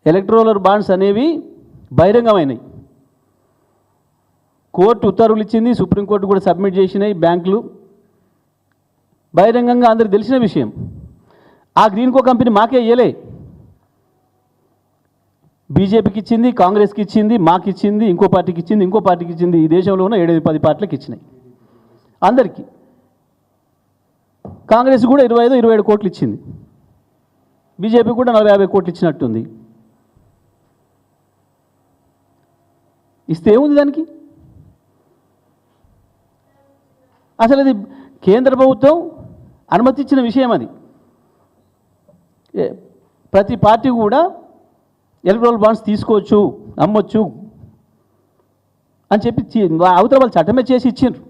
Electoral bonds అనేవి బహిరంగమైనవి. Court ఉత్తర్వులు ఇచ్చింది, సుప్రీంకోర్టు కూడా సబ్మిట్ చేసినాయి, బ్యాంకులు బహిరంగంగా అందరికి తెలిసిన విషయం. ఆ గ్రీన్కో కంపెనీ మాకే ఇయ్యలే, బీజేపీకి ఇచ్చింది, కాంగ్రెస్కి ఇచ్చింది, మాకు ఇచ్చింది, ఇంకో పార్టీకి ఇచ్చింది, ఇంకో పార్టీకి ఇచ్చింది. ఈ దేశంలో ఉన్న 7-10 పార్టీలకు ఇచ్చినాయి అందరికీ. కాంగ్రెస్ కూడా 25-27 కోట్లు ఇచ్చింది, బీజేపీ కూడా 40-50 కోట్లు ఇచ్చినట్టుంది. ఇస్తే ఏముంది దానికి? అసలు అది కేంద్ర ప్రభుత్వం అనుమతి ఇచ్చిన విషయం. అది ప్రతి పార్టీ కూడా ఎలక్ట్రల్ బాండ్స్ తీసుకోవచ్చు, అమ్మొచ్చు అని చెప్పి అవతల వాళ్ళు చట్టమే చేసి ఇచ్చిండ్రు.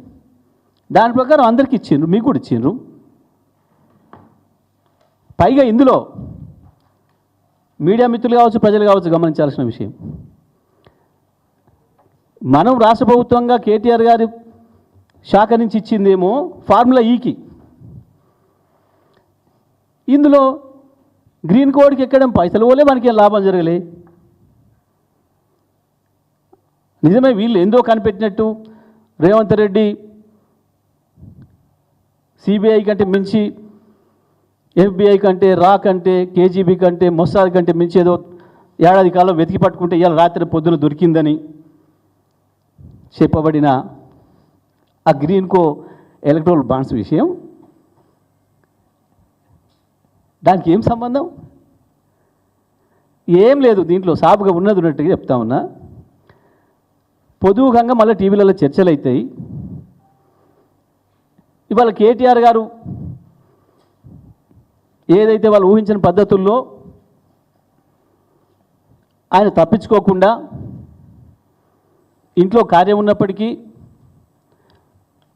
దాని ప్రకారం అందరికీ ఇచ్చిండ్రు, మీకు కూడా ఇచ్చిండ్రు. పైగా ఇందులో మీడియా మిత్రులు కావచ్చు, ప్రజలు కావచ్చు గమనించాల్సిన విషయం, మనం రాష్ట్ర ప్రభుత్వంగా కేటీఆర్ గారి శాఖ నుంచి ఇచ్చిందేమో ఫార్ములా ఈకి. ఇందులో గ్రీన్ కోడ్కి ఎక్కడం పైసలు పోలే, మనకి ఏం లాభం జరగలే. నిజమే వీళ్ళు ఎందో కనిపెట్టినట్టు రేవంత్ రెడ్డి సిబిఐ కంటే మించి, ఎఫ్బిఐ కంటే, రా కంటే, కేజీబీ కంటే, మొస్సాద్ కంటే మించి ఏదో ఏడాది కాలం వెతికి పట్టుకుంటే ఇవాళ రాత్రి పొద్దున దొరికిందని చెప్పబడిన ఆ గ్రీన్కో ఎలక్ట్రల్ బాండ్స్ విషయం, దానికి ఏం సంబంధం? ఏం లేదు. దీంట్లో సాపుగా ఉన్నది ఉన్నట్టుగా చెప్తా ఉన్నా. పొదువుకంగా మళ్ళీ టీవీలలో చర్చలు అవుతాయి. ఇవాళ కేటీఆర్ గారు ఏదైతే వాళ్ళు ఊహించిన పద్ధతుల్లో ఆయన తప్పించుకోకుండా ఇంట్లో కార్యం ఉన్నప్పటికీ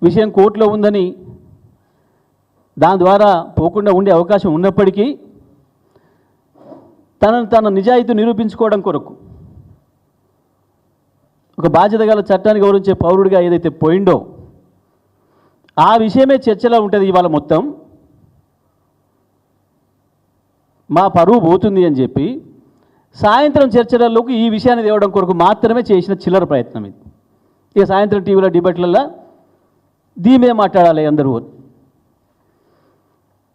విషయం కోర్టులో ఉందని దాని ద్వారా పోకుండా ఉండే అవకాశం ఉన్నప్పటికీ తన నిజాయితీ నిరూపించుకోవడం కొరకు ఒక బాధ్యత గల చట్టాన్ని గౌరవించే పౌరుడిగా ఏదైతే పోయిండో ఆ విషయమే చర్చలో ఉంటుంది. ఇవాళ మొత్తం మా పరువు పోతుంది అని చెప్పి సాయంత్రం చర్చలలోకి ఈ విషయాన్ని తేవడం కొరకు మాత్రమే చేసిన చిల్లర ప్రయత్నం ఇది. ఇక సాయంత్రం టీవీలో డిబేట్లలో దీమే మాట్లాడాలి అందరూ.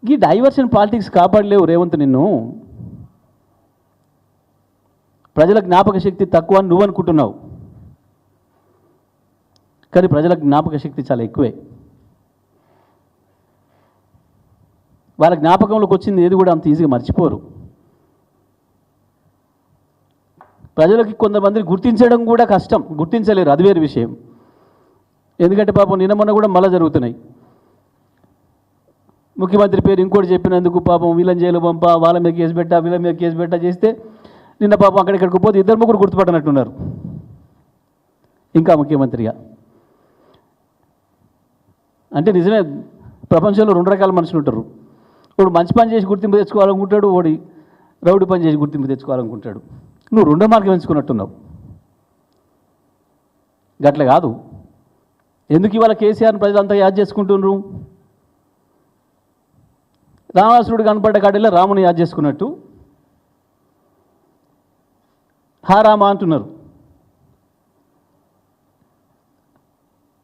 ఈ డైవర్షన్ పాలిటిక్స్ కాపాడలేవు రేవంత్ నిన్ను. ప్రజల జ్ఞాపక శక్తి తక్కువ అని నువ్వు అనుకుంటున్నావు, కానీ ప్రజల జ్ఞాపక శక్తి చాలా ఎక్కువే. వాళ్ళ జ్ఞాపకంలోకి వచ్చింది ఏది కూడా అంత ఈజీగా మర్చిపోరు. ప్రజలకి కొంతమందిని గుర్తించడం కూడా కష్టం, గుర్తించలేరు, అది వేరే విషయం. ఎందుకంటే పాపం నిన్న మొన్న కూడా మళ్ళీ జరుగుతున్నాయి. ముఖ్యమంత్రి పేరు ఇంకోటి చెప్పినందుకు పాపం వీళ్ళని జైలు పంపా, వాళ్ళ మీద కేసు పెట్టా, వీళ్ళ మీద కేసు పెట్టా చేస్తే నిన్న పాపం అక్కడిక్కడికి పోతే 2-3 గుర్తుపట్టనట్టున్నారు ఇంకా ముఖ్యమంత్రిగా. అంటే నిజమే, ప్రపంచంలో 2 రకాల మనుషులు ఉంటారు. వాడు మంచి పని చేసి గుర్తింపు తెచ్చుకోవాలనుకుంటాడు, వాడి రౌడీ పని చేసి గుర్తింపు తెచ్చుకోవాలనుకుంటాడు. నువ్వు 2వ మార్గం ఎంచుకున్నట్టున్నావు. గట్ల కాదు. ఎందుకు ఇవాళ కేసీఆర్ని ప్రజలంతా యాద్ చేసుకుంటున్నారు? రావణాసురుడు కనపడ్డ కాడలో రాముని యాద్ చేసుకున్నట్టు హా రామ అంటున్నారు.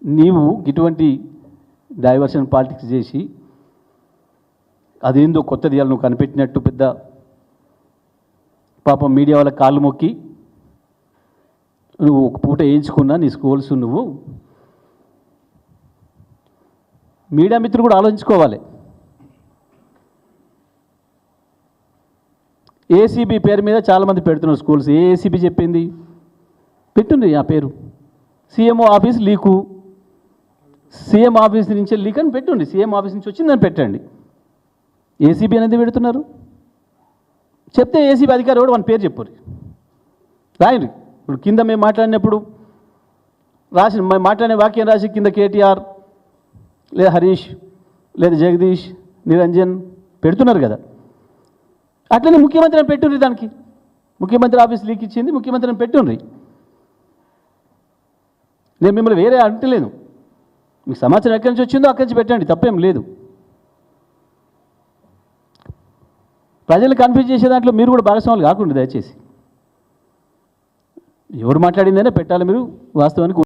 నీవు ఇటువంటి డైవర్షన్ పాలిటిక్స్ చేసి అదేందో కొత్తది ఇవాళ నువ్వు కనిపెట్టినట్టు పెద్ద పాపం మీడియా వాళ్ళ కాళ్ళు మొక్కి నువ్వు ఒక పూట వేయించుకున్నా నీ స్కూల్స్. నువ్వు మీడియా మిత్రులు కూడా ఆలోచించుకోవాలి. ఏసీబీ పేరు మీద చాలామంది పెడుతున్నారు స్కూల్స్. ఏ ఏసీబీ చెప్పింది? పెట్టుంది ఆ పేరు. CMO office leak, CM office నుంచి లీక్ అని పెట్టుండి, సీఎం ఆఫీస్ నుంచి వచ్చిందని పెట్టండి. ఏసీబీ అనేది పెడుతున్నారు. చెప్తే ఏసీబీ అధికారి కూడా మన పేరు చెప్పరు, రాయండి. ఇప్పుడు కింద మేము మాట్లాడినప్పుడు మాట్లాడే వాక్యం రాసి కింద కేటీఆర్ లేదా హరీష్ లేదా జగదీష్, నిరంజన్ పెడుతున్నారు కదా. అట్లనే ముఖ్యమంత్రిని పెట్టుండ్రి, దానికి ముఖ్యమంత్రి ఆఫీస్ లీక్ ఇచ్చింది, ముఖ్యమంత్రిని పెట్టుండ్రి. నేను మిమ్మల్ని వేరే అంటలేను, మీకు సమాచారం ఎక్కడి నుంచి వచ్చిందో అక్కడి నుంచి పెట్టండి, తప్పేం లేదు. ప్రజలు కన్ఫ్యూజ్ చేసే దాంట్లో మీరు కూడా భాగస్వాములు కాకుండా దయచేసి. ఎవరు మాట్లాడిందనే పెట్టాలి మీరు వాస్తవానికి.